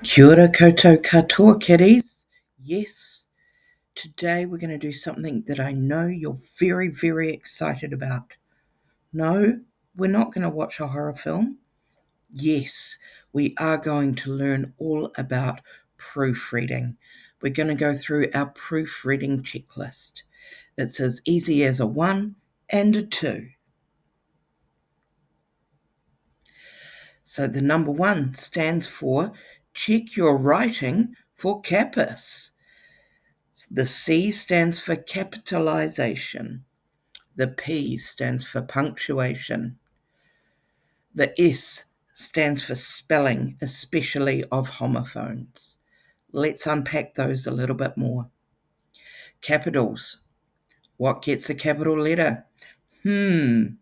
Kia ora koutou katoa, kiddies. Yes, today we're going to do something that I know you're very, very excited about. No, we're not going to watch a horror film. Yes, we are going to learn all about proofreading. We're going to go through our proofreading checklist. It's as easy as a 1 and a 2. So the number 1 stands for check your writing for CAPAS. The C stands for capitalization. The P stands for punctuation. The S stands for spelling, especially of homophones. Let's unpack those a little bit more. Capitals. What gets a capital letter? We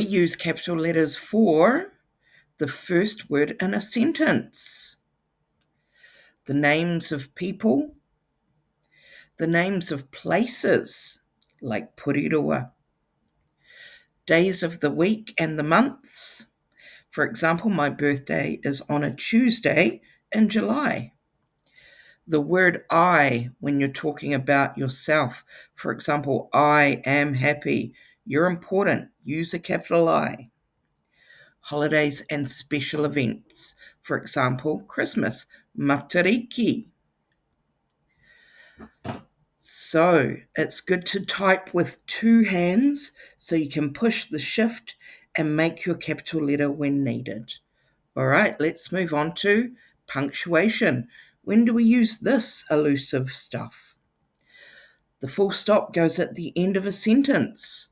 use capital letters for the first word in a sentence. The names of people, the names of places, like Purirua, days of the week and the months. For example, my birthday is on a Tuesday in July. The word I, when you're talking about yourself, for example, I am happy, you're important, use a capital I. Holidays and special events, for example, Christmas, matariki. So it's good to type with 2 hands so you can push the shift and make your capital letter when needed. All right, let's move on to punctuation. When do we use this elusive stuff? The full stop goes at the end of a sentence.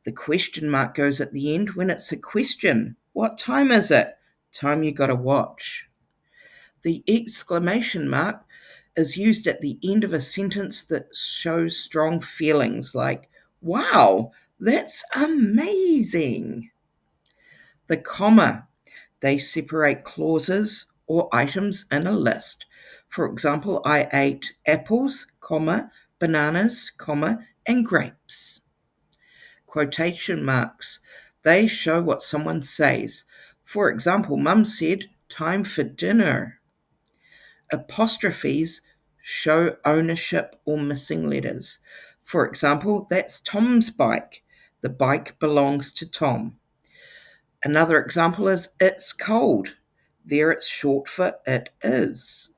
The question mark goes at the end when it's a question. What time is it? Time you gotta watch. The exclamation mark is used at the end of a sentence that shows strong feelings like, wow, that's amazing. The comma, they separate clauses or items in a list. For example, I ate apples, comma, bananas, comma, and grapes. Quotation marks, they show what someone says. For example, Mum said, time for dinner. Apostrophes show ownership or missing letters. For example, that's Tom's bike. The bike belongs to Tom. Another example is it's cold. There it's short for it is.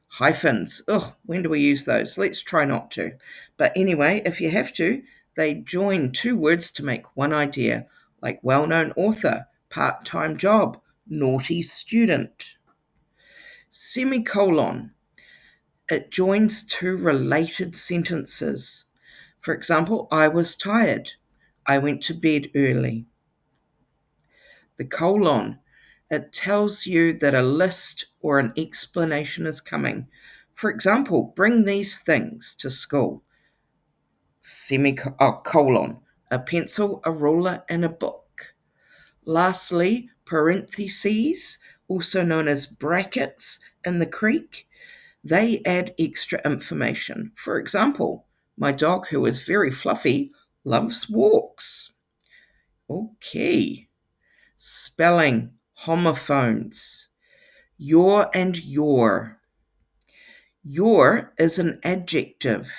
Hyphens. When do we use those? Let's try not to. But anyway, if you have to, they join 2 words to make one idea, like well-known author, part-time job, naughty student. Semicolon. It joins 2 related sentences. For example, I was tired. I went to bed early. The colon, it tells you that a list or an explanation is coming. For example, bring these things to school. Colon, a pencil, a ruler, and a book. Lastly, parentheses, also known as brackets in the Greek, they add extra information. For example, my dog, who is very fluffy, loves walks. Okay. Spelling, homophones. Your and your. Your is an adjective.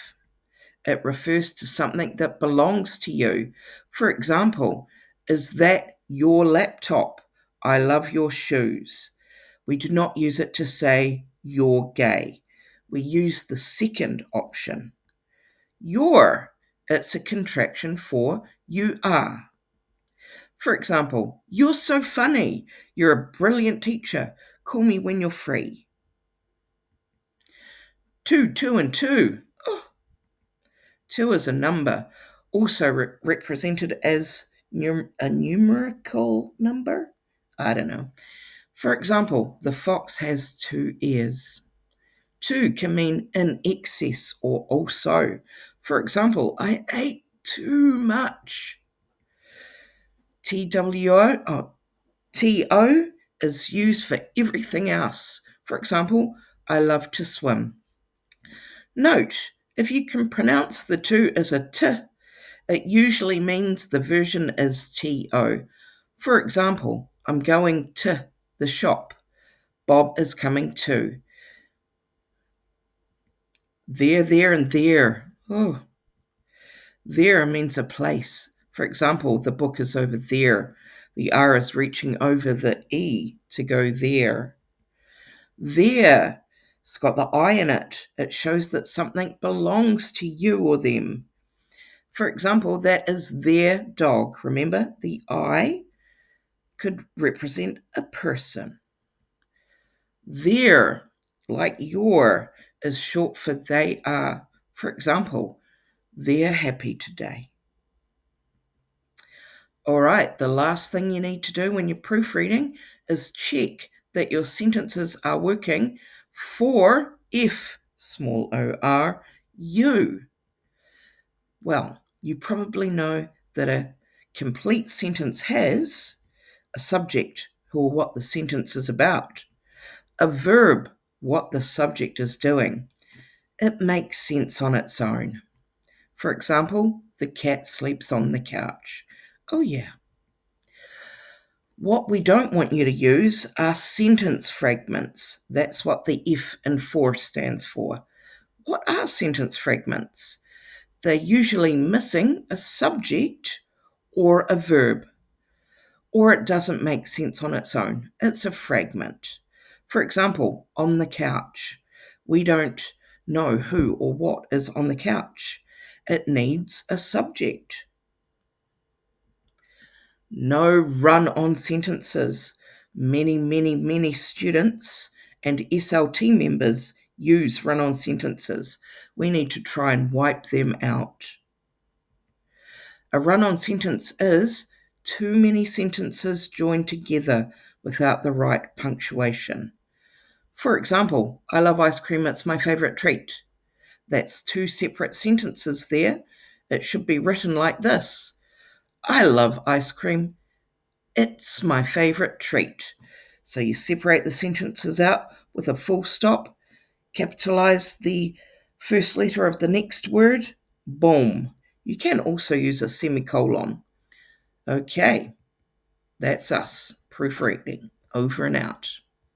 It refers to something that belongs to you. For example, is that your laptop? I love your shoes. We do not use it to say you're gay. We use the second option. Your, it's a contraction for you are. For example, you're so funny. You're a brilliant teacher. Call me when you're free. 2, 2, and 2. 2 is a number, also represented as a numerical number. I don't know. For example, the fox has 2 ears. 2 can mean in excess or also. For example, I ate too much. TWO, TO is used for everything else. For example, I love to swim. Note, if you can pronounce the 2 as a T, it usually means the version is TO. For example, I'm going to the shop. Bob is coming too. There, and there. Oh, there means a place. For example, the book is over there. The R is reaching over the E to go there. There. It's got the I in it. It shows that something belongs to you or them. For example, that is their dog. Remember, the I could represent a person. Their, like your, is short for they are. For example, they're happy today. All right, the last thing you need to do when you're proofreading is check that your sentences are working for if, small o-r, you. Well, you probably know that a complete sentence has a subject, who or what the sentence is about, a verb, what the subject is doing. It makes sense on its own. For example, the cat sleeps on the couch. Oh, yeah. What we don't want you to use are sentence fragments. That's what the if and for stands for. What are sentence fragments? They're usually missing a subject or a verb, or it doesn't make sense on its own. It's a fragment. For example, on the couch. We don't know who or what is on the couch. It needs a subject. No run-on sentences. Many students and SLT members use run-on sentences. We need to try and wipe them out. A run-on sentence is too many sentences joined together without the right punctuation. For example, I love ice cream, it's my favourite treat. That's two separate sentences there. It should be written like this. I love ice cream, it's my favourite treat. So you separate the sentences out with a full stop, capitalize the first letter of the next word, boom. You can also use a semicolon. Okay, that's us proofreading. Over and out.